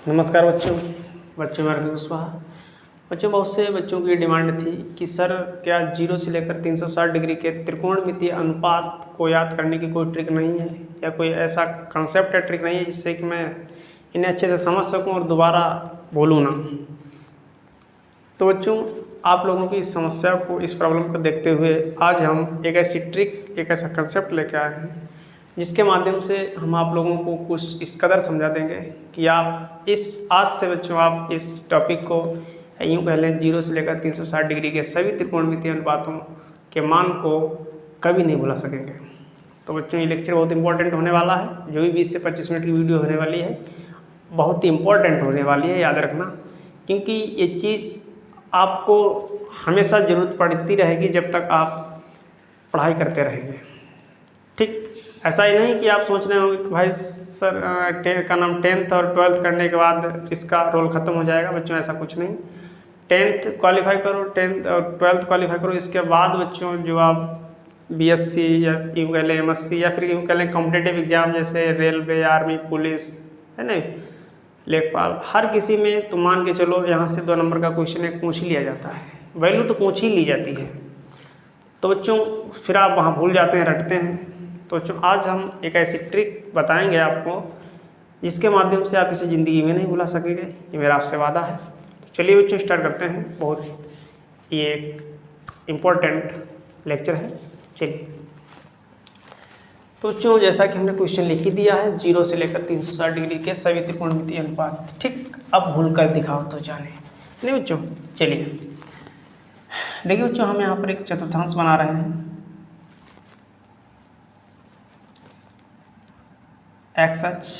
नमस्कार बच्चों। बच्चों में स्वाहा। बच्चों, बहुत से बच्चों की डिमांड थी कि सर क्या 0 से लेकर 360 डिग्री के त्रिकोणमितीय अनुपात को याद करने की कोई ट्रिक नहीं है या कोई ऐसा कंसेप्ट या ट्रिक नहीं है जिससे कि मैं इन्हें अच्छे से समझ सकूं और दोबारा भूलूँ ना। तो बच्चों, आप लोगों की इस समस्या को, इस प्रॉब्लम को देखते हुए आज हम एक ऐसी ट्रिक, एक ऐसा कंसेप्ट लेकर आए हैं जिसके माध्यम से हम आप लोगों को कुछ इस कदर समझा देंगे कि आप आज से बच्चों आप इस टॉपिक को यूँ कह लें 0 से लेकर 360 डिग्री के सभी त्रिकोणमितीय अनुपातों के मान को कभी नहीं भुला सकेंगे। तो बच्चों, ये लेक्चर बहुत इंपॉर्टेंट होने वाला है। जो भी 20 से 25 मिनट की वीडियो होने वाली है बहुत ही इंपॉर्टेंट होने वाली है, याद रखना, क्योंकि ये चीज़ आपको हमेशा ज़रूरत पड़ती रहेगी जब तक आप पढ़ाई करते रहेंगे। ठीक, ऐसा ही नहीं कि आप सोच रहे होंगे कि भाई सर का नाम 10th और 12th करने के बाद इसका रोल ख़त्म हो जाएगा। बच्चों, ऐसा कुछ नहीं। 10th क्वालिफाई करो, 10th और 12th क्वालिफाई करो, इसके बाद बच्चों जो आप BSc या यूँ कह लें MSc या फिर यूँ कह लें कॉम्पिटेटिव एग्जाम जैसे रेलवे, आर्मी, पुलिस, है ना, लेखपाल, हर किसी में तो मान के चलो यहाँ से 2 नंबर का क्वेश्चन एक पूछ ही लिया जाता है, वैल्यू तो पूछ ही ली जाती है। तो बच्चों फिर आप वहाँ भूल जाते हैं, रटते हैं। तो बच्चों, आज हम एक ऐसी ट्रिक बताएंगे आपको जिसके माध्यम से आप इसे ज़िंदगी में नहीं भुला सकेंगे, ये मेरा आपसे वादा है। तो चलिए बच्चों, स्टार्ट करते हैं। बहुत ये एक इम्पोर्टेंट लेक्चर है। चलिए, तो बच्चों जैसा कि हमने क्वेश्चन लिख ही दिया है, 0 से लेकर 360 डिग्री के सभी त्रिकोणमितीय अनुपात। ठीक, अब भूल कर दिखाओ तो जाने। नहीं बच्चों, चलिए देखिए बच्चों, हम यहाँ पर एक चतुर्थांश बना रहे हैं। एक्स अक्ष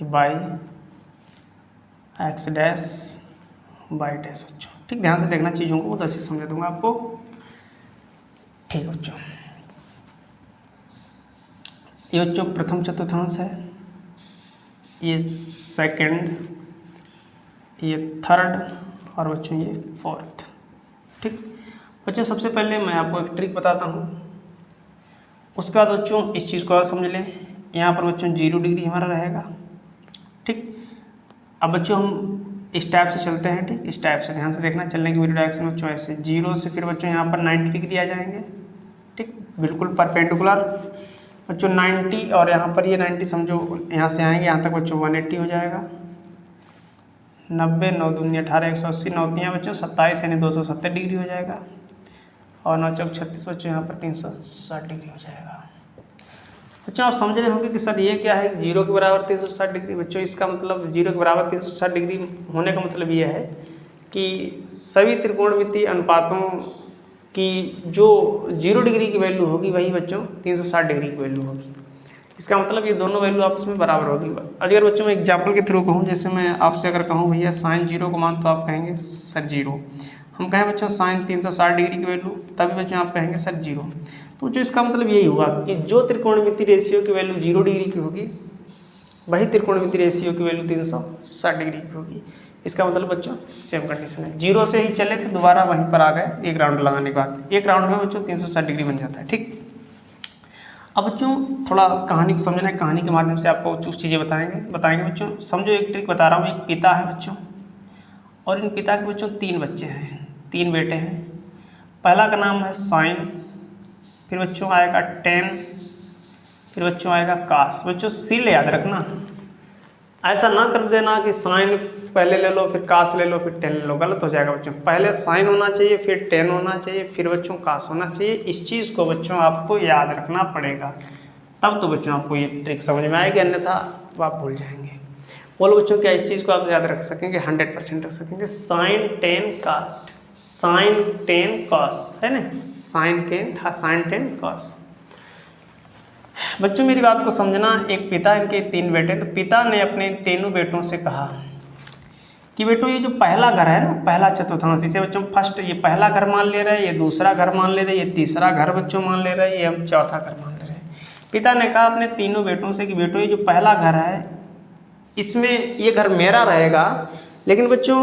by x dash by dash. बच्चों ठीक, ध्यान से देखना, चीज़ों को बहुत अच्छे से समझा दूंगा आपको। ठीक बच्चों, ये बच्चों प्रथम चतुर्थांश है, ये सेकंड, ये थर्ड और बच्चों ये फोर्थ। ठीक बच्चों, सबसे पहले मैं आपको एक ट्रिक बताता हूँ, उसके बाद बच्चों इस चीज़ को और समझ लें। यहाँ पर बच्चों 0 डिग्री हमारा रहेगा। ठीक, अब बच्चों हम इस टाइप से चलते हैं। ठीक, इस टाइप से ध्यान से देखना, चलने की मेरी डायरेक्शन बच्चों ऐसे 0 से फिर बच्चों यहाँ पर 90 डिग्री आ जाएंगे। ठीक, बिल्कुल परपेंडिकुलर बच्चों 90, और यहाँ पर ये 90 समझो यहाँ से आएंगे यहाँ तक बच्चों 180 हो जाएगा। 90, 9 दूनी 18, 180, 9 तियाँ बच्चों 27 यानी 270 डिग्री हो जाएगा, और 9 चौक 36 बच्चों यहाँ पर 360 डिग्री हो जाएगा। बच्चों आप समझ रहे होंगे कि सर ये क्या है, 0 के बराबर 360 डिग्री। बच्चों इसका मतलब 0 के बराबर 360 डिग्री होने का मतलब ये है कि सभी त्रिकोणमितीय अनुपातों की जो 0 डिग्री की वैल्यू होगी वही बच्चों 360 डिग्री की वैल्यू होगी। इसका मतलब ये दोनों वैल्यू आपस में बराबर होगी। अगर बच्चों मैं एग्जाम्पल के थ्रू कहूँ, जैसे मैं आपसे अगर कहूँ भैया साइन 0 को मान, तो आप कहेंगे सर 0। हम कहें बच्चों साइन 360 डिग्री की वैल्यू, तभी बच्चों आप कहेंगे सर 0। तो जो इसका मतलब यही हुआ कि जो त्रिकोणमितीय रेशियो की वैल्यू 0 डिग्री की होगी वही त्रिकोणमितीय रेशियो की वैल्यू 360 डिग्री की होगी। इसका मतलब बच्चों सेम कंडीशन है। 0 से ही चले थे, दोबारा वहीं पर आ गए एक राउंड लगाने के बाद, एक राउंड में बच्चों 360 डिग्री बन जाता है। ठीक, अब बच्चों थोड़ा कहानी को समझना है, कहानी के माध्यम से आपको कुछ चीज़ें बताएंगे बच्चों। समझो एक ट्रिक बता रहा हूँ। एक पिता है बच्चों, और इन पिता के बच्चों 3 बच्चे हैं, 3 बेटे हैं। पहला का नाम है साइन, फिर बच्चों आएगा टेन, फिर बच्चों आएगा कास। बच्चों सील याद रखना, ऐसा ना कर देना कि साइन पहले ले लो फिर कास ले लो फिर टेन ले लो, गलत हो जाएगा बच्चों। पहले साइन होना चाहिए, फिर टेन होना चाहिए, फिर बच्चों कास होना चाहिए। इस चीज़ को बच्चों आपको याद रखना पड़ेगा, तब तो बच्चों आपको ये ट्रिक समझ में आएगी, अन्यथा आप भूल जाएंगे। बोलो बच्चों, क्या इस चीज़ को आप याद रख सकेंगे? 100% रख सकेंगे। साइन टेन कास, साइन टेन कास, है ना, साइन टेन कास। बच्चों मेरी बात को समझना। एक पिता, इनके 3 बेटे, तो पिता ने अपने तीनों बेटों से कहा कि बेटों ये जो पहला घर है ना, पहला चतुर्थांश, इसे बच्चों फर्स्ट, ये पहला घर मान ले रहे हैं, ये दूसरा घर मान ले रहे हैं, ये तीसरा घर बच्चों मान ले रहे हैं, ये हम चौथा घर मान ले रहे हैं। पिता ने कहा अपने तीनों बेटों से कि बेटों ये जो पहला घर है इसमें ये घर मेरा रहेगा, लेकिन बच्चों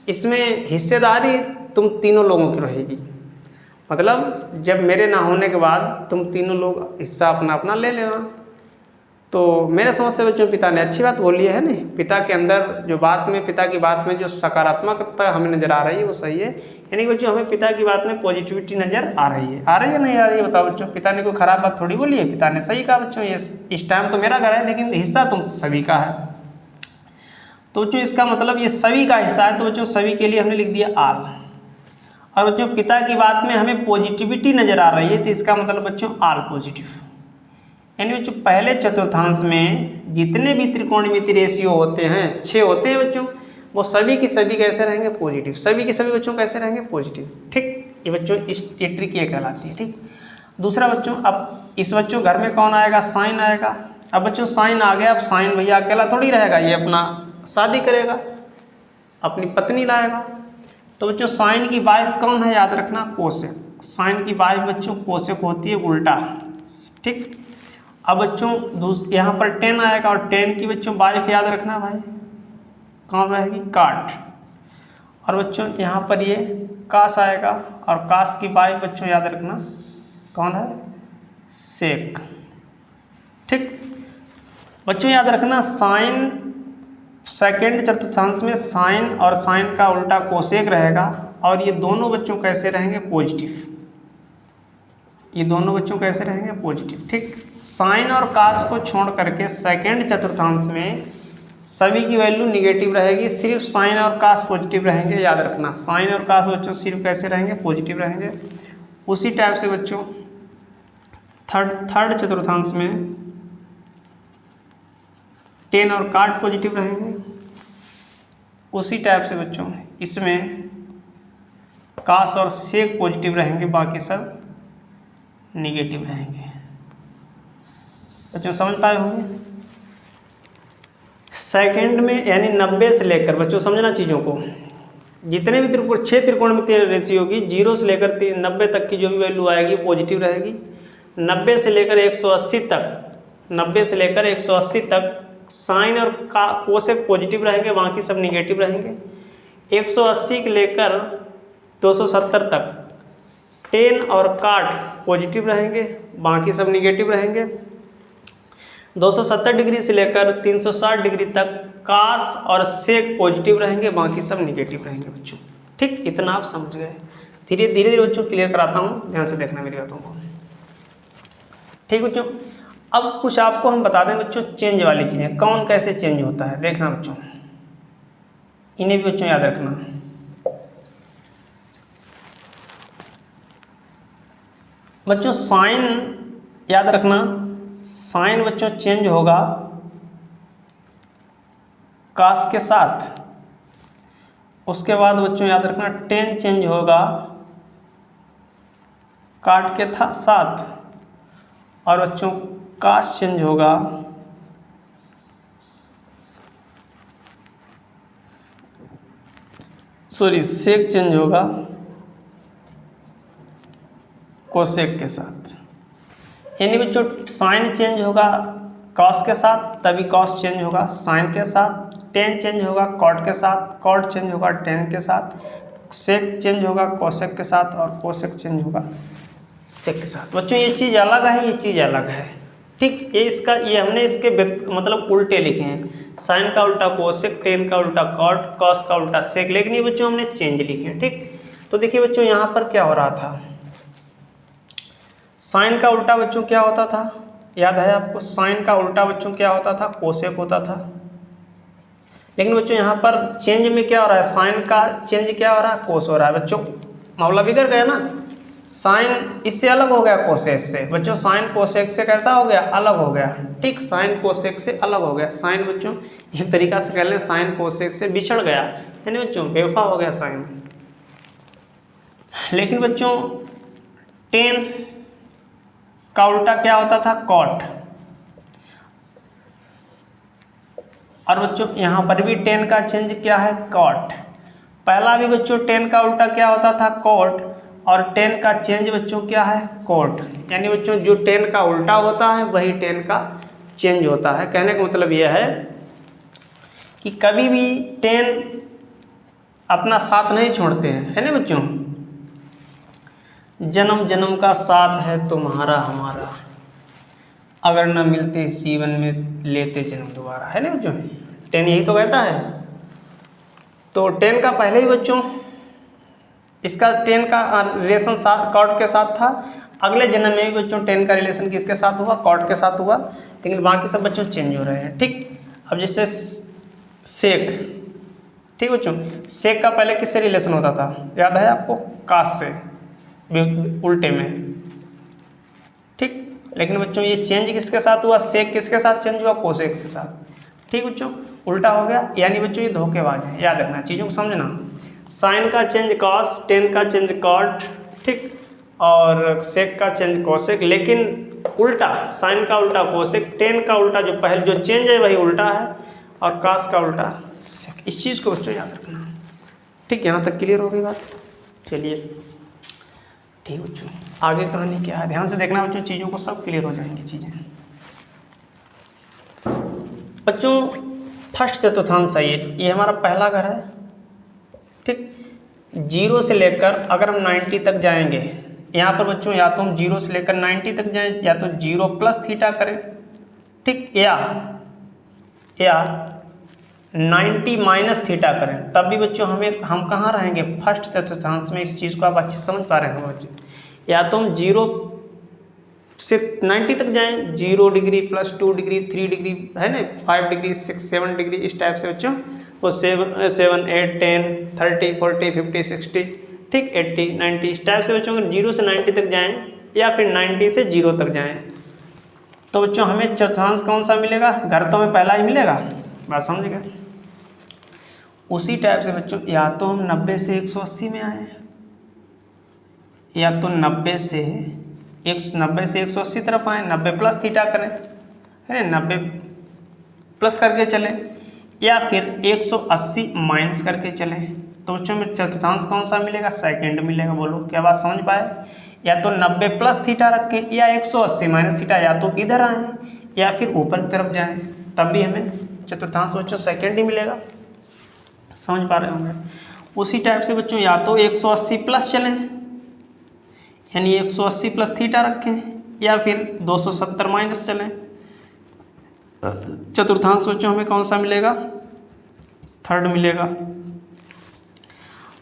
इसमें हिस्सेदारी तुम तीनों लोगों की रहेगी। मतलब जब मेरे ना होने के बाद तुम तीनों लोग हिस्सा अपना अपना ले लेना। तो मेरे समझ से बच्चों पिता ने अच्छी बात बोली है ना, पिता के अंदर जो बात में, पिता की बात में जो सकारात्मकता हमें नज़र आ रही है वो सही है। यानी बच्चों हमें पिता की बात में पॉजिटिविटी नज़र आ रही है नहीं आ रही है? बताओ बच्चों, पिता ने कोई खराब बात थोड़ी बोली है, पिता ने सही कहा बच्चों, ये इस टाइम तो मेरा घर है लेकिन हिस्सा तुम सभी का है। तो बच्चों इसका मतलब ये सभी का हिस्सा है, तो बच्चों सभी के लिए हमने लिख दिया आल। और बच्चों पिता की बात में हमें पॉजिटिविटी नज़र आ रही है, तो इसका मतलब बच्चों आल पॉजिटिव। यानी बच्चों पहले चतुर्थांश में जितने भी त्रिकोणमितीय रेशियो होते हैं, 6 होते हैं बच्चों, वो सभी की सभी कैसे रहेंगे? पॉजिटिव। सभी की सभी बच्चों कैसे रहेंगे? पॉजिटिव। ठीक, ये बच्चों ये ट्रिक ये कहलाती है। ठीक, दूसरा बच्चों, अब इस बच्चों घर में कौन आएगा? साइन आएगा। अब बच्चों साइन आ गया, अब साइन भैया अकेला थोड़ी रहेगा, ये अपना शादी करेगा, अपनी पत्नी लाएगा। तो बच्चों साइन की वाइफ कौन है? याद रखना, कोसेक। साइन की वाइफ बच्चों कोसेक होती है, उल्टा। ठीक, अब बच्चों यहाँ पर 10 आएगा, और 10 की बच्चों वाइफ याद रखना भाई कौन रहेगी? काट। और बच्चों यहाँ पर ये कास आएगा, और कास की वाइफ बच्चों याद रखना कौन है? सेक। ठीक बच्चों याद रखना, साइन सेकेंड चतुर्थांश में साइन और साइन का उल्टा कोसेक रहेगा, और ये दोनों बच्चों कैसे रहेंगे? पॉजिटिव। ये दोनों बच्चों कैसे रहेंगे? पॉजिटिव। ठीक, साइन और कास को छोड़ करके सेकेंड चतुर्थांश में सभी की वैल्यू निगेटिव रहेगी, सिर्फ साइन और कास पॉजिटिव रहेंगे। याद रखना, साइन और कास बच्चों सिर्फ कैसे रहेंगे? पॉजिटिव रहेंगे। उसी टाइप से बच्चों थर्ड चतुर्थांश में 10 और काट पॉजिटिव रहेंगे। उसी टाइप से बच्चों इसमें कास और सेक पॉजिटिव रहेंगे, बाकी सब निगेटिव रहेंगे। बच्चों समझ पाए होंगे? सेकंड में यानी 90 से लेकर, बच्चों समझना चीज़ों को, जितने भी 6 त्रिकोणमितीय रेशियो की 0 से लेकर 90 तक की जो भी वैल्यू आएगी पॉजिटिव रहेगी। 90 से लेकर 180 तक, 90 से लेकर 180 तक साइन और कोसेक पॉजिटिव रहेंगे, बाकी सब निगेटिव रहेंगे। 180 के लेकर 270 तक 10 और काट पॉजिटिव रहेंगे, बाकी सब निगेटिव रहेंगे। 270 डिग्री से लेकर 360 डिग्री तक कास और सेक पॉजिटिव रहेंगे, बाकी सब निगेटिव रहेंगे बच्चों। ठीक, इतना आप समझ गए। धीरे धीरे बच्चों क्लियर कराता हूँ, ध्यान से देखना मेरी बातों को। ठीक बच्चों, अब कुछ आपको हम बता दें बच्चों चेंज वाली चीज़ें, कौन कैसे चेंज होता है, देखना बच्चों, इन्हें भी बच्चों याद रखना। बच्चों साइन याद रखना, साइन बच्चों चेंज होगा कास के साथ। उसके बाद बच्चों याद रखना 10 चेंज होगा काट के साथ, और बच्चों कास चेंज होगा सेक चेंज होगा कोसेक के साथ। यानी बच्चों साइन चेंज होगा कॉस के साथ, तभी कॉस चेंज होगा साइन के साथ। 10 चेंज होगा कॉट के साथ, कॉट चेंज होगा 10 के साथ। सेक चेंज होगा कोसेक के साथ, और कोसेक चेंज होगा सेक के साथ। बच्चों ये चीज़ अलग है, ये चीज़ अलग है। ठीक, ये हमने इसके मतलब उल्टे लिखे हैं, साइन का उल्टा कोसेक, 10 का उल्टा कॉट, कॉस का उल्टा सेक, लेकिन ये बच्चों हमने चेंज लिखे हैं। ठीक, तो देखिए बच्चों यहाँ पर क्या हो रहा था, साइन का उल्टा बच्चों क्या होता था, याद है आपको? साइन का उल्टा बच्चों क्या होता था? कोसेक होता था। लेकिन बच्चों यहाँ पर चेंज में क्या हो रहा है, साइन का चेंज क्या हो रहा है? कोस हो रहा है। बच्चों मामला बिगड़ गया ना, साइन इससे अलग हो गया कोसेक से। बच्चों साइन कोसेक से कैसा हो गया? अलग हो गया। ठीक, साइन कोसेक से अलग हो गया। साइन बच्चों एक तरीका से कह लें साइन कोसेक से बिछड़ गया, यानी बच्चों बेवफा हो गया साइन। लेकिन बच्चों 10 का उल्टा क्या होता था? कॉट। और बच्चों यहाँ पर भी 10 का चेंज क्या है? कॉट। पहला भी बच्चों 10 का उल्टा क्या होता था? कॉट, और 10 का चेंज बच्चों क्या है? कोट। यानी बच्चों जो 10 का उल्टा होता है वही 10 का चेंज होता है। कहने का मतलब यह है कि कभी भी 10 अपना साथ नहीं छोड़ते हैं, है ना बच्चों? जन्म जन्म का साथ है तुम्हारा हमारा, अगर न मिलते इस जीवन में लेते जन्म दोबारा, है ना बच्चों। 10 यही तो कहता है। तो 10 का पहले ही बच्चों इसका 10 का रिलेशन कॉर्ड के साथ था। अगले जन्म में भी बच्चों 10 का रिलेशन किसके साथ हुआ, कॉर्ड के साथ हुआ। लेकिन बाकी सब बच्चों चेंज हो रहे हैं। ठीक, अब जैसे सेक, ठीक बच्चों, सेक का पहले किससे रिलेशन होता था, याद है आपको, काश से, उल्टे में। ठीक, लेकिन बच्चों ये चेंज किसके साथ हुआ, सेक किसके साथ चेंज हुआ, कोसेक के साथ। ठीक बच्चों, उल्टा हो गया। यानी बच्चों ये धोखेबाज है, याद रखना, चीज़ों को समझना। साइन का चेंज कॉस, 10 का चेंज कॉट, ठीक, और सेक का चेंज कोसेक। लेकिन उल्टा, साइन का उल्टा कोसेक, 10 का उल्टा, जो पहले जो चेंज है वही उल्टा है, और कास का उल्टा सेक। इस चीज़ को बच्चों याद रखना। ठीक, यहाँ तक क्लियर हो गई बात। चलिए ठीक बच्चों, आगे कहानी क्या है ध्यान से देखना बच्चों, चीज़ों को सब क्लियर हो जाएंगी चीज़ें। बच्चों फर्स्ट चतुर्थांश है ये हमारा पहला घर है। ठीक, 0 से लेकर अगर हम 90 तक जाएंगे, यहाँ पर बच्चों या तो हम 0 से लेकर 90 तक जाएं, या तो 0 प्लस थीटा करें, ठीक, या 90 माइनस थीटा करें, तब भी बच्चों हम कहाँ रहेंगे, फर्स्ट चतुर्थांश में। इस चीज़ को आप अच्छे से समझ पा रहे हैं बच्चों। या तो हम 0 से 90 तक जाएं, 0 डिग्री प्लस 2 डिग्री 3 डिग्री, है ना, 5 डिग्री 6 7 डिग्री, इस टाइप से बच्चों वो 7 8 10 30 40 50 60, ठीक, 80 90, इस टाइप से बच्चों 0 से 90 तक जाएं, या फिर 90 से 0 तक जाएं, तो बच्चों हमें चतुर्थांश कौन सा मिलेगा, घर तो हमें पहला ही मिलेगा, बात समझ गए। उसी टाइप से बच्चों या तो हम 90 से 180 में आए, या तो 90 से 180 तरफ आए, 90 प्लस थीटा करें, है ना, 90 प्लस करके चलें, या फिर 180 माइनस करके चलें, तो बच्चों में चतुर्थांश कौन सा मिलेगा, सेकंड मिलेगा। बोलो क्या बात समझ पाए। या तो 90 प्लस थीटा रखें, या 180 माइनस थीटा, या तो इधर आए या फिर ऊपर की तरफ जाएं, तब भी हमें चतुर्थांश बच्चों सेकंड ही मिलेगा, समझ पा रहे होंगे। उसी टाइप से बच्चों या तो 180 प्लस चलें, यानी 180 प्लस थीटा रखें, या फिर 270 माइनस चलें, चतुर्थांश बच्चों हमें कौन सा मिलेगा, थर्ड मिलेगा।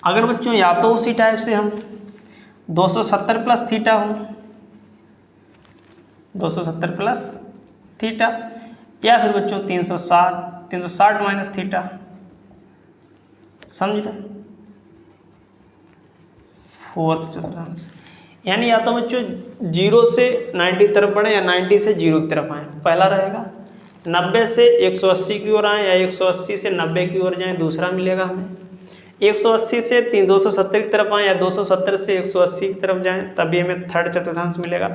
अगर बच्चों या तो उसी टाइप से हम 270 प्लस थीटा हो, 270 प्लस थीटा, या फिर बच्चों 360 माइनस थीटा, समझ गए, फोर्थ चतुर्थांश। यानी या तो बच्चों 0 से 90 की तरफ बढ़े, या 90 से 0 की तरफ आए, पहला रहेगा। 90 से 180 की ओर आए, या 180 से 90 की ओर जाएं, दूसरा मिलेगा हमें। 180 से 270 की तरफ आए, या 270 से 180 की तरफ जाएं, तभी हमें थर्ड चतुर्थांश मिलेगा।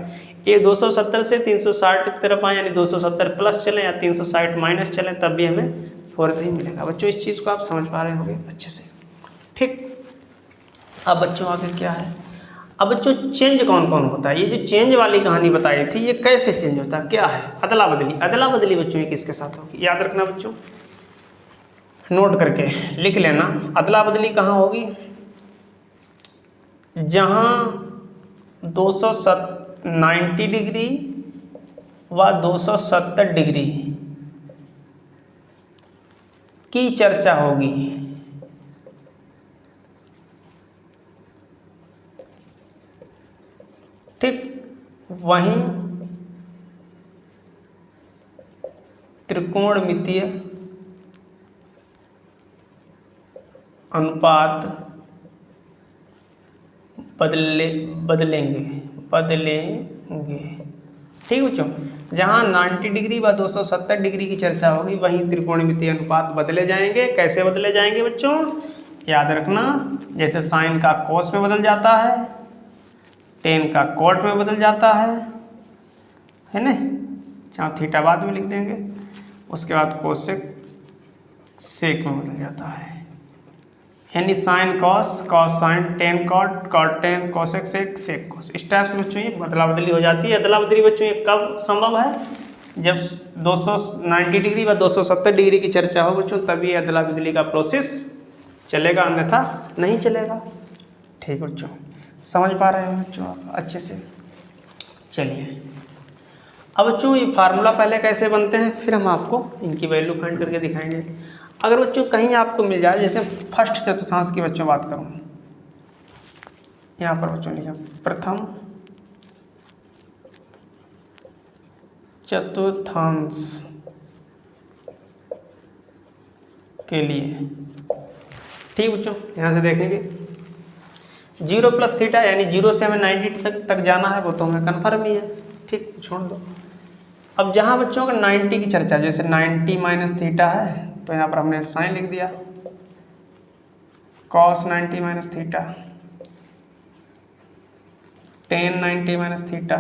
ये 270 से 360 की तरफ आए, यानी 270 प्लस चलें या 360 माइनस चलें, तब भी हमें फोर्थ ही मिलेगा। बच्चों इस चीज़ को आप समझ पा रहे होंगे अच्छे से। ठीक, अब बच्चों आगे क्या है, अब बच्चों चेंज कौन कौन होता है। ये जो चेंज वाली कहानी बताई थी, ये कैसे चेंज होता है, क्या है, अदला बदली। अदला बदली बच्चों ये किसके साथ होगी, याद रखना बच्चों, नोट करके लिख लेना। अदला बदली कहाँ होगी, जहाँ 290 डिग्री व 270 डिग्री की चर्चा होगी, ठीक, वहीं त्रिकोणमितीय अनुपात बदलेंगे। ठीक बच्चों, जहाँ 90 डिग्री व 270 डिग्री की चर्चा होगी, वहीं त्रिकोणमितीय अनुपात बदले जाएंगे। कैसे बदले जाएंगे बच्चों, याद रखना, जैसे साइन का कोस में बदल जाता है, टेन का कॉट में बदल जाता है ना, जहाँ थीटा बाद में लिख देंगे, उसके बाद कोसेक सेक में बदल जाता है, यानी sine cos, cos sine, tan cot, cot tan, cosec sec, sec cos. इस टाइप से बच्चों ये बदला बदली हो जाती है। अदला बदली बच्चों ये कब संभव है, जब 290 डिग्री व 270 डिग्री की चर्चा हो बच्चों, तभी अदला बदली का प्रोसेस चलेगा, अन्यथा नहीं चलेगा। ठीक बच्चों, समझ पा रहे हो बच्चों आप अच्छे से। चलिए अब बच्चों ये फार्मूला पहले कैसे बनते हैं, फिर हम आपको इनकी वैल्यू फाइंड करके दिखाएंगे। अगर बच्चों कहीं आपको मिल जाए, जैसे फर्स्ट चतुर्थांश की बच्चों बात करूँ, यहाँ पर बच्चों लिखा प्रथम चतुर्थांश के लिए, ठीक बच्चों, यहाँ से देखेंगे 0 + थीटा यानी 0 से हमें 90 तक जाना है, वो तो हमें कन्फर्म ही है, ठीक, छोड़ दो। अब जहाँ बच्चों का 90 की चर्चा, जैसे 90 - थीटा है तो यहाँ पर हमने साइन लिख दिया, cos 90 - theta, tan 90 - theta,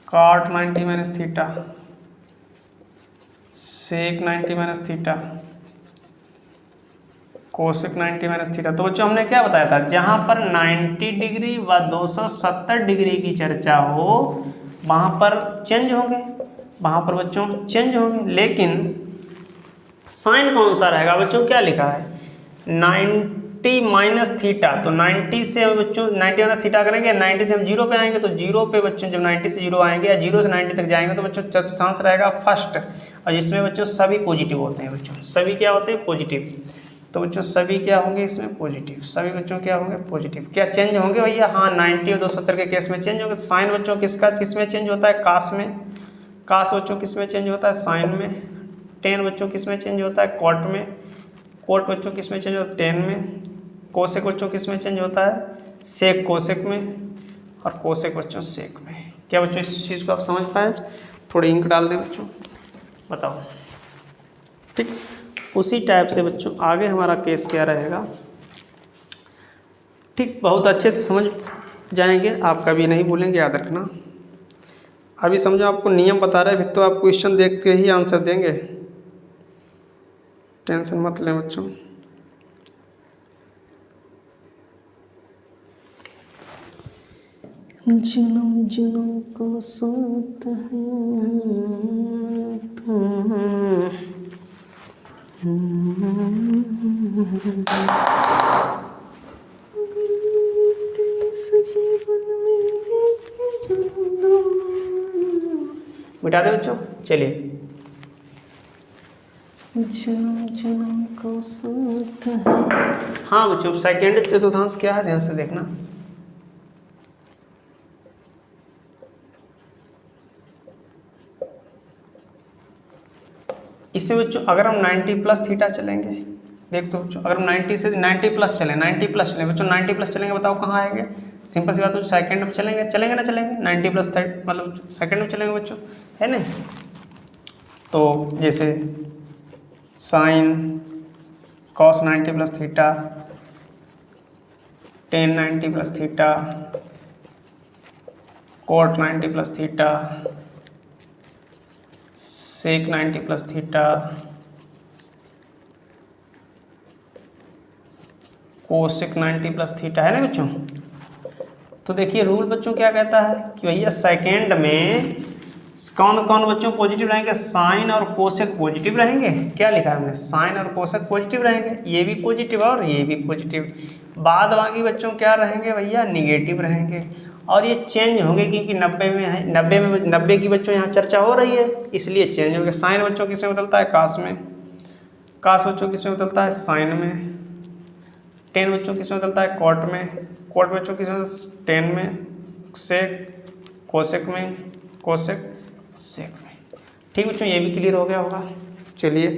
cot 90 - theta, sec 90 - theta, cosec 90 - theta. तो बच्चों हमने क्या बताया था, जहाँ पर 90 डिग्री व 270 डिग्री की चर्चा हो वहाँ पर चेंज होंगे, वहाँ पर बच्चों चेंज होंगे, लेकिन साइन कौन सा रहेगा बच्चों, क्या लिखा है 90 - थीटा। तो 90 से हम बच्चों 90 - थीटा करेंगे, 90 से हम 0 पे आएंगे, तो 0 पे बच्चों जब 90 से 0 आएंगे या 0 से 90 तक जाएंगे तो बच्चों चतुर्थांश रहेगा फर्स्ट, और जिसमें बच्चों सभी पॉजिटिव होते हैं। बच्चों सभी क्या होते हैं, पॉजिटिव। तो बच्चों सभी क्या होंगे इसमें, पॉजिटिव। सभी बच्चों क्या होंगे, पॉजिटिव। क्या चेंज होंगे भैया, हाँ 90 और 270 के केस में चेंज होंगे। तो साइन बच्चों किस में चेंज होता है, कास में। कास बच्चों किस में चेंज होता है, साइन में। टेन बच्चों किस में चेंज होता है, कॉट में। कोट बच्चों किस में चेंज होता है, टेन में। कोसेक बच्चों किस में चेंज होता है, सेक कोसेक में, और कोसेक बच्चों सेक में। क्या बच्चों इस चीज़ को आप समझ पाए, थोड़ी इंक डाल दें बच्चों, बताओ, ठीक। उसी टाइप से बच्चों आगे हमारा केस क्या रहेगा, ठीक, बहुत अच्छे से समझ जाएंगे आप, कभी नहीं भूलेंगे, याद रखना। अभी समझो आपको नियम बता रहे हैं, फिर तो आप क्वेश्चन देख के ही आंसर देंगे, टेंशन मत लें बच्चों। जन्म जन्म का साथ मिटा दे बच्चों, चलिए। जन्म जन्म का साथ है। हाँ बच्चों, सेकेंड चतुर्थांश क्या है, ध्यान से देखना। इसमें बच्चों अगर हम 90 + थीटा चलेंगे, देख तो बच्चों अगर हम 90 से 90 प्लस चलें, 90 प्लस चलें बच्चों, 90 प्लस चलेंगे, बताओ कहाँ आएंगे, सिंपल सी बात है, सेकंड में चलेंगे, चलेंगे ना चलेंगे, 90 + 30 मतलब सेकंड में चलेंगे बच्चों, है ना। तो जैसे sine cos 90 + theta, tan 90 + theta, cot 90 + theta, sec 90 + theta, cosec 90 + theta, है ना बच्चों। तो देखिए रूल बच्चों क्या कहता है कि भैया सेकेंड में कौन कौन बच्चों पॉजिटिव रहेंगे, साइन और कोसेक पॉजिटिव रहेंगे। क्या लिखा है हमने, साइन और कोसेक पॉजिटिव रहेंगे, ये भी पॉजिटिव और ये भी पॉजिटिव। बाद बाकी बच्चों क्या रहेंगे भैया, निगेटिव रहेंगे, और ये चेंज होंगे क्योंकि 90 में है, 90 की बच्चों यहाँ चर्चा हो रही है, इसलिए चेंज होंगे। साइन बच्चों किस में बदलता है, कास में। कास बच्चों किस में बदलता है, साइन में। टेन बच्चों किस में बदलता है, कॉट में। कॉट बच्चों किस में, टेन में। सेक कोसेक में, कोसेक सेक में। ठीक बच्चों, ये भी क्लियर हो गया होगा। चलिए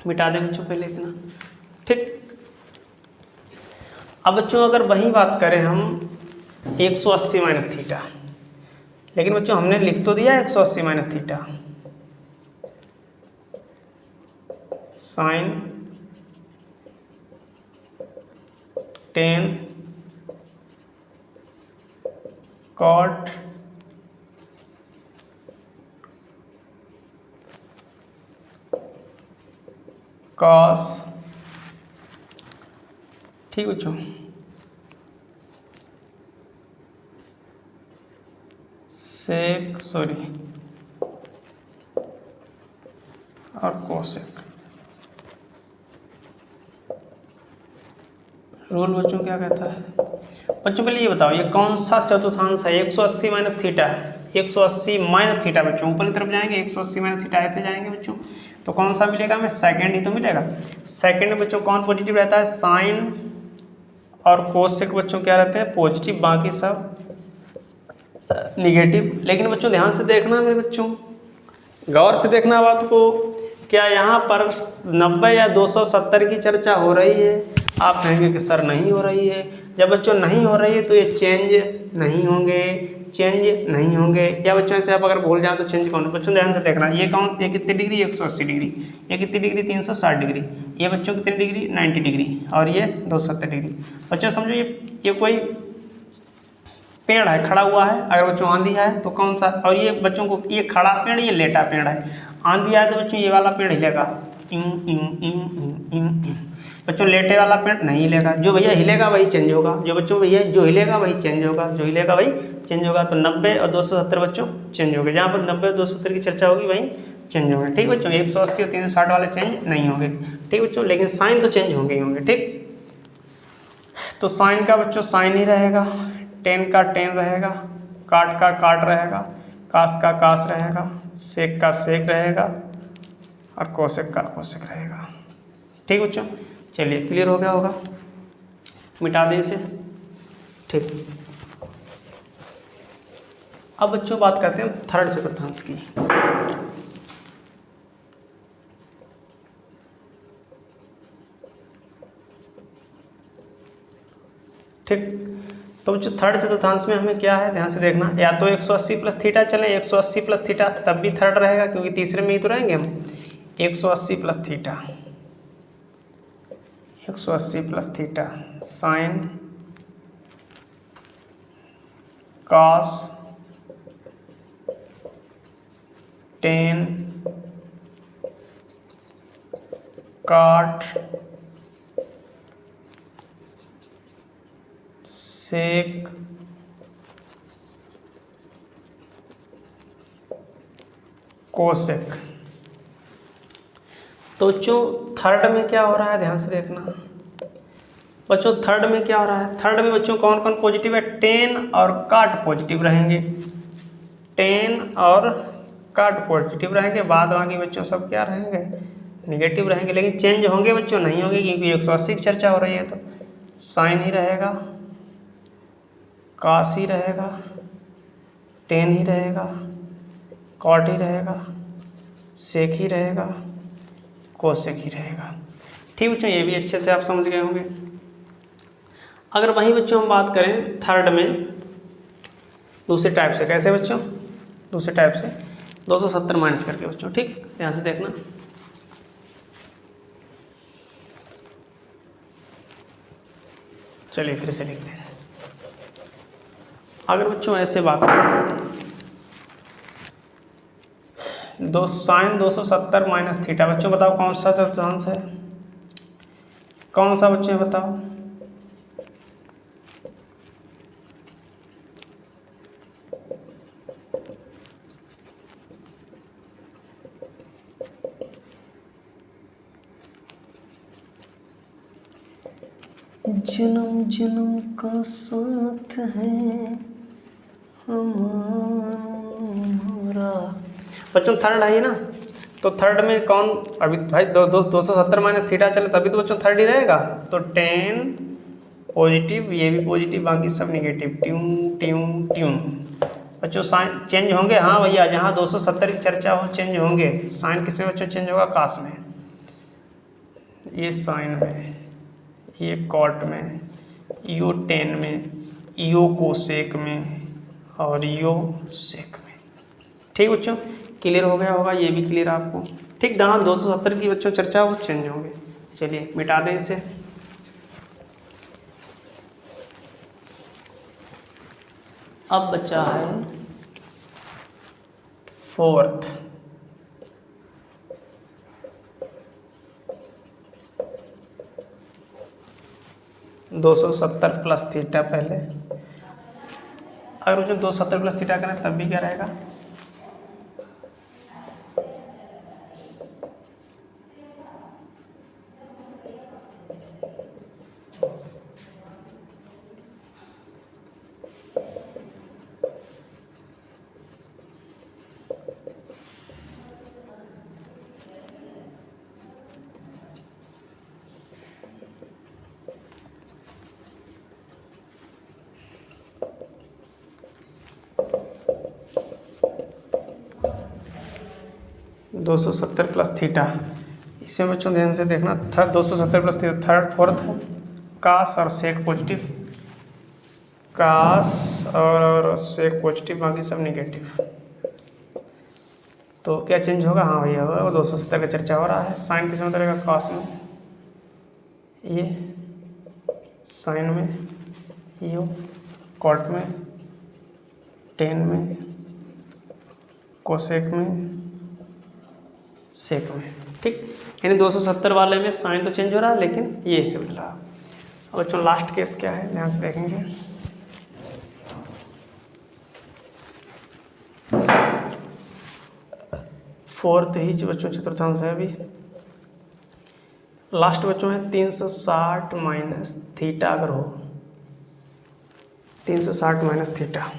मिटा दें बच्चों पहले इतना, ठीक। अब बच्चों अगर वही बात करें हम 180 - थीटा, लेकिन बच्चों हमने लिख तो दिया 180 - theta, sine tan cot cos, ठीक बच्चों, सेक सॉरी और कोसेक। रूल बच्चों क्या कहता है, बच्चों पहले ये बताओ ये कौन सा चतुर्थांश है, 180 - थीटा है, 180 माइनस थीटा बच्चों, ऊपर की तरफ जाएंगे 180 माइनस थीटा ऐसे जाएंगे बच्चों, तो कौन सा मिलेगा हमें, सेकेंड ही तो मिलेगा। सेकेंड में बच्चों कौन पॉजिटिव रहता है, साइन और कोसेक बच्चों क्या रहते हैं, पॉजिटिव, बाकी सब निगेटिव। लेकिन बच्चों ध्यान से देखना मेरे बच्चों, गौर से देखना बात को, क्या यहाँ पर 90 या 270 की चर्चा हो रही है? आप कहेंगे कि सर नहीं हो रही है। जब बच्चों नहीं हो रही है तो ये चेंज नहीं होंगे, चेंज नहीं होंगे। या बच्चों ऐसे आप अगर भूल जाओ तो चेंज कौन, बच्चों ध्यान से देखना, ये कौन, ये कितनी डिग्री, 180 डिग्री, ये कितनी डिग्री, 360 डिग्री, ये बच्चों कितनी डिग्री, 90 डिग्री, और ये 270 डिग्री। बच्चों समझो ये कोई पेड़ है, खड़ा हुआ है, अगर बच्चों आंधी है तो कौन सा, और ये बच्चों को ये खड़ा पेड़, ये लेटा पेड़ है, आंधी आए तो बच्चों ये वाला पेड़ हिलेगा, बच्चों लेटे वाला पेड़ नहीं हिलेगा, जो भैया हिलेगा वही चेंज होगा, जो बच्चों भैया जो हिलेगा वही चेंज होगा, जो हिलेगा वही चेंज होगा। तो 90 और 270 बच्चों चेंज हो गए, जहाँ पर 90 और 270 की चर्चा होगी वहीं चेंज होंगे, ठीक बच्चों। 180 और 360 वाले चेंज नहीं होंगे, ठीक बच्चों, लेकिन साइन तो चेंज होंगे ही होंगे, ठीक। तो साइन का बच्चों साइन ही रहेगा, टेन का टेन रहेगा, काट का काट रहेगा, कास का कास रहेगा, सेक का सेक रहेगा, और कोसेक का कोसेक रहेगा, ठीक बच्चों। चलिए क्लियर हो गया होगा, मिटा दें इसे, ठीक। अब बच्चों बात करते हैं थर्ड चतुर्थांश की। ठीक, तो बच्चों थर्ड चतुर्थांश में हमें क्या है, ध्यान से देखना, या तो 180 प्लस थीटा चले, 180 प्लस थीटा तब भी थर्ड रहेगा, क्योंकि तीसरे में ही तो रहेंगे हम। 180 plus theta, 180 plus theta sine cos tan काट सेक कोसेक। तो बच्चों थर्ड में क्या हो रहा है, ध्यान से देखना बच्चों, थर्ड में क्या हो रहा है, थर्ड में बच्चों कौन कौन पॉजिटिव है, टेन और काट पॉजिटिव रहेंगे, टेन और काट पॉजिटिव रहेंगे, बाद बाकी बच्चों सब क्या रहेंगे, निगेटिव रहेंगे। लेकिन चेंज होंगे बच्चों, नहीं होंगे, क्योंकि 180 की चर्चा हो रही है, तो साइन ही रहेगा, कास ही रहेगा, टेन ही रहेगा, कॉट ही रहेगा, सेक ही रहेगा, कोसेक ही रहेगा, ठीक बच्चों। ये भी अच्छे से आप समझ गए होंगे। अगर वहीं बच्चों हम बात करें थर्ड में दूसरे टाइप से, कैसे बच्चों, दूसरे टाइप से 270 माइनस करके बच्चों, ठीक, ध्यान से देखना। चलिए फिर से लिखते हैं। अगर बच्चों ऐसे बात करें, दो साइन 270 माइनस थीटा, बच्चों बताओ कौन सा चतुर्थांश है, कौन सा बच्चों बताओ, जन्म जन्म का साथ है हमारा, बच्चों थर्ड है ना, तो थर्ड में कौन, अभी भाई 270 माइनस थीटा चले तभी तो बच्चों थर्ड ही रहेगा, तो 10 पॉजिटिव, ये भी पॉजिटिव, बाकी सब निगेटिव, ट्यून ट्यून ट्यून। बच्चों साइन चेंज होंगे, हाँ भैया, जहाँ 270 की चर्चा हो चेंज होंगे। साइन किस में बच्चों चेंज होगा, कास में, ये साइन में, ये कॉट में, यो टेन में, यो कोसेक में, और यो सेक में, ठीक बच्चों। क्लियर हो गया होगा, ये भी क्लियर आपको, ठीक। जहाँ 270 की बच्चों चर्चा वो चेंज होंगे। चलिए मिटा दें इसे। अब बचा है फोर्थ, दो 270 प्लस थीटा पहले, अगर बच्चों 270 प्लस थीटा करें तब भी क्या रहेगा, 270 प्लस थीटा। इसमें बच्चों ध्यान से देखना, 270 प्लस थीटा, थर्ड फोर्थ है कास और सेक पॉजिटिव, कास और सेक पॉजिटिव, बाकी सब निगेटिव। तो क्या चेंज होगा? हाँ भैया होगा, वो 270 का चर्चा हो रहा है। साइन किस में उतरेगा? कॉस में, ये साइन में, ये कॉट में, टेन में, कोसेक में, सेक में। ठीक, यानी 270 वाले में साइन तो चेंज हो रहा है लेकिन ये इसे बदल रहा। अब बच्चों लास्ट केस क्या है, ध्यान से देखेंगे। फोर्थ ही जो बच्चों चतुर्थांश है अभी लास्ट बच्चों है 360 माइनस थीटा अगर हो, 360 माइनस थीटा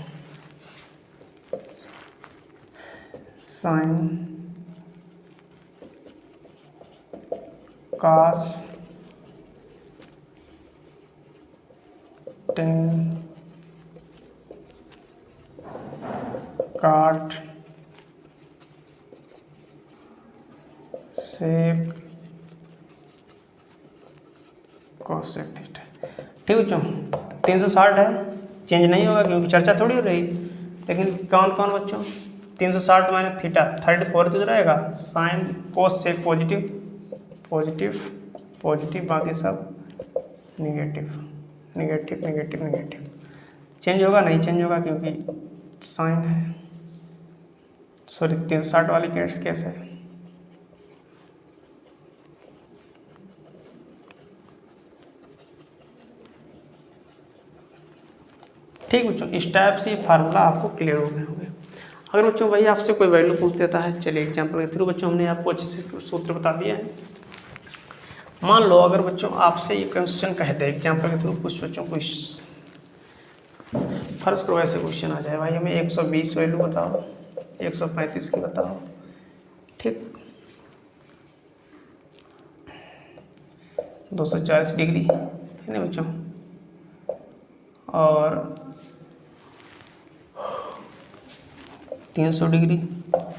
साइन कास टेन काट सेक कोसेक थीटा। ठीक बच्चों, 360 है, चेंज नहीं होगा क्योंकि चर्चा थोड़ी हो रही। लेकिन कौन कौन बच्चों? 360 माइनस थीटा, थर्ड फोर्थ जो रहेगा साइन कोस सेक पॉजिटिव पॉजिटिव पॉजिटिव, बाकी सब negative negative negative negative. Change होगा? नहीं चेंज होगा क्योंकि साइन है, सॉरी 360 वाली केस कैसे है। ठीक बच्चों, इस टाइप से फार्मूला आपको क्लियर हो गए होंगे। अगर बच्चों वही आपसे कोई वैल्यू पूछ देता है, चलिए एग्जाम्पल के थ्रू बच्चों हमने आपको अच्छे से सूत्र बता दिया है। मान लो अगर बच्चों आपसे ये क्वेश्चन कहते हैं एग्जाम्पल के थ्रू, कुछ बच्चों कुछ फर्ज करो ऐसे क्वेश्चन आ जाए, भाई हमें 120 वैल्यू बताओ, 135 की बताओ। ठीक, 240 डिग्री है ना बच्चों, और 300 डिग्री,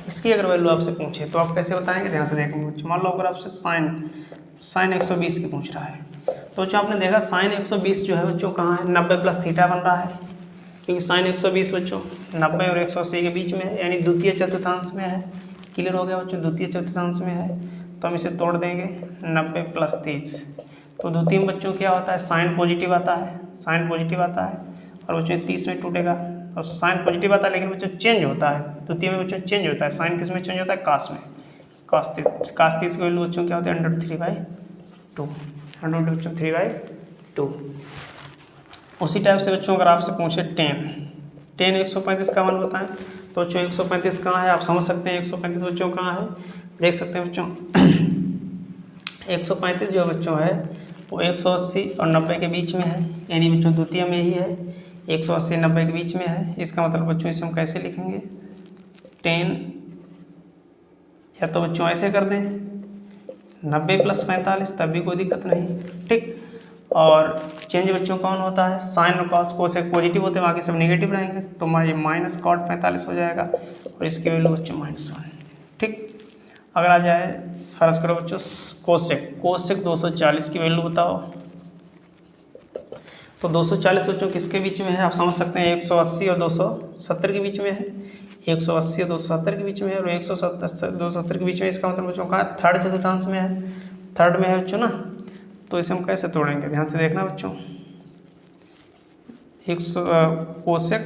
इसकी अगर वैल्यू आपसे पूछे तो आप कैसे बताएंगे? ध्यान से देखेंगे। मान लो अगर आपसे साइन 120 की पूछ रहा है, तो जो आपने देखा साइन 120 जो है बच्चों कहाँ है? 90 प्लस थीटा बन रहा है, क्योंकि साइन 120 बच्चों 90 और 180 के बीच में है, यानी द्वितीय चतुर्थांश में है। क्लियर हो गया बच्चों, द्वितीय चतुर्थांश में है तो हम इसे तोड़ देंगे 90 प्लस 30। तो द्वितीय में बच्चों क्या होता है? साइन पॉजिटिव आता है, साइन पॉजिटिव आता है, और बच्चों 30 में टूटेगा और साइन पॉजिटिव आता है, लेकिन बच्चों चेंज होता है द्वितीय में बच्चों, चेंज होता है। साइन किस में चेंज होता है? कास में, कास 30 की वैल्यू बच्चों क्या होती है? √3/2, √3 बच्चों 3/2। उसी टाइप से बच्चों अगर आपसे पूछे 10 135 का मान बताएं, तो बच्चों 135 कहाँ है? आप समझ सकते हैं 135 बच्चों कहाँ है, देख सकते हैं बच्चों 135 जो बच्चों है वो 180 और 90 के बीच में है, यानी बच्चों द्वितीय में ही है, 180 90 के बीच में है। इसका मतलब बच्चों इसे हम कैसे लिखेंगे? 10, या तो बच्चों ऐसे कर दें 90 प्लस 45, तब भी कोई दिक्कत नहीं। ठीक, और चेंज बच्चों कौन होता है? साइन और कॉस कोसेक पॉजिटिव होते हैं, बाकी सब नेगेटिव रहेंगे, तो हमारा ये माइनस कॉट 45 हो जाएगा और इसकी वैल्यू बच्चों -1। ठीक, अगर आ जाए फर्ज करो बच्चों कोसेक 240 की वैल्यू बताओ, तो 240 बच्चों किसके बीच में है? आप समझ सकते हैं 180 और 270 के बीच में है, 180 और 270 के बीच में है, और 170 270 के बीच में। इसका मतलब बच्चों कहाँ? थर्ड चतुर्थांश में है, थर्ड में है बच्चों ना, तो इसे हम कैसे तोड़ेंगे? ध्यान से देखना बच्चों, कोसेक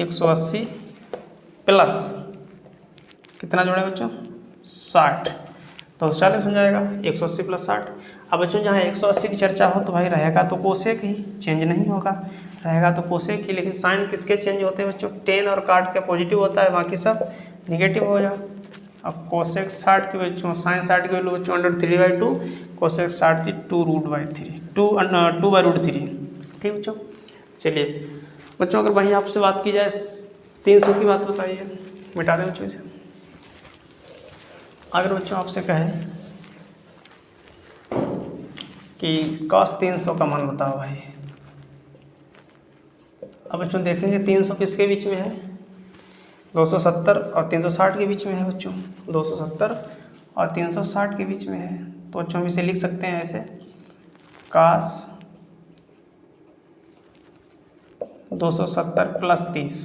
180 प्लस कितना जोड़े बच्चों? 60, 240 बन जाएगा 180 प्लस 60। अब बच्चों जहाँ 180 की चर्चा हो तो भाई रहेगा तो कोसेक ही, चेंज नहीं होगा, रहेगा तो कोसेक ही। लेकिन साइन किसके चेंज होते हैं बच्चों? टेन और काट के पॉजिटिव होता है, बाकी सब निगेटिव हो जाए। अब कोसेक 60 की बच्चों, साइन 60 की वैल्यू बच्चों √3/2, कोसेक 60 की 2√3। ठीक बच्चों, चलिए बच्चों अगर वहीं आपसे बात की जाए 300 की बात बताइए, मिटा दें बच्चों इसे। अगर बच्चों आपसे कहे कि cos 300 का मान बताओ भाई, अब बच्चों देखेंगे 300 किसके बीच में है? 270 और 360 के बीच में है बच्चों, 270 और 360 के बीच में है। तो बच्चों हम इसे लिख सकते हैं ऐसे, कास 270 प्लस 30।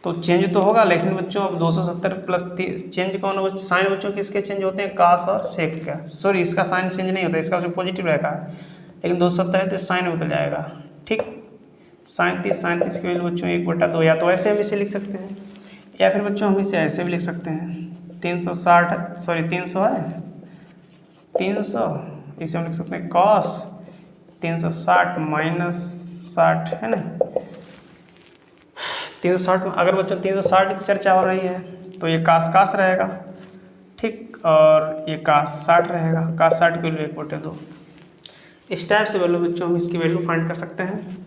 तो चेंज तो होगा, लेकिन बच्चों अब 270 प्लस 30 चेंज कौन होगा? साइन बच्चों किसके चेंज होते हैं? कास और सेक का। सॉरी, इसका साइन चेंज नहीं होता, इसका जो पॉजिटिव रहेगा, लेकिन 270 है तो साइन बदल जाएगा। ठीक, साइन 30 की वैल्यू बच्चों 1/2, या तो ऐसे हम इसे लिख सकते हैं, या फिर बच्चों हम इसे ऐसे भी लिख सकते हैं। 360 सॉरी 300 है, 300 इसे हम लिख सकते हैं कॉस 360 माइनस 60 है ना। 360 अगर बच्चों 360 की चर्चा हो रही है तो ये कास रहेगा। ठीक, और ये कास 60 रहेगा। कास 60 की वैल्यू 1/2। इस टाइप से वैल्यू बच्चों हम इसकी वैल्यू फाइंड कर सकते हैं।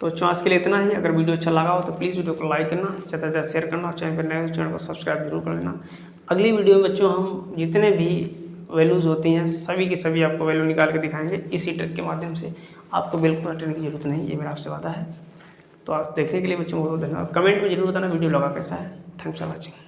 तो बच्चों आज के लिए इतना ही। अगर वीडियो अच्छा लगा हो तो प्लीज़ वीडियो को लाइक करना, ज़्यादा से ज़्यादा शेयर करना, और चैनल पर नए चैनल को सब्सक्राइब जरूर कर लेना। अगली वीडियो में बच्चों हम जितने भी वैल्यूज़ होती हैं सभी की सभी आपको वैल्यू निकाल के दिखाएंगे इसी ट्रिक के माध्यम से। आपको बिल्कुल हटने की जरूरत नहीं, ये मेरा आपसे वादा है। तो आप देखने के लिए बच्चों को बहुत धन्यवाद। कमेंट में जरूर बताना वीडियो लगा कैसा है। Thanks for watching.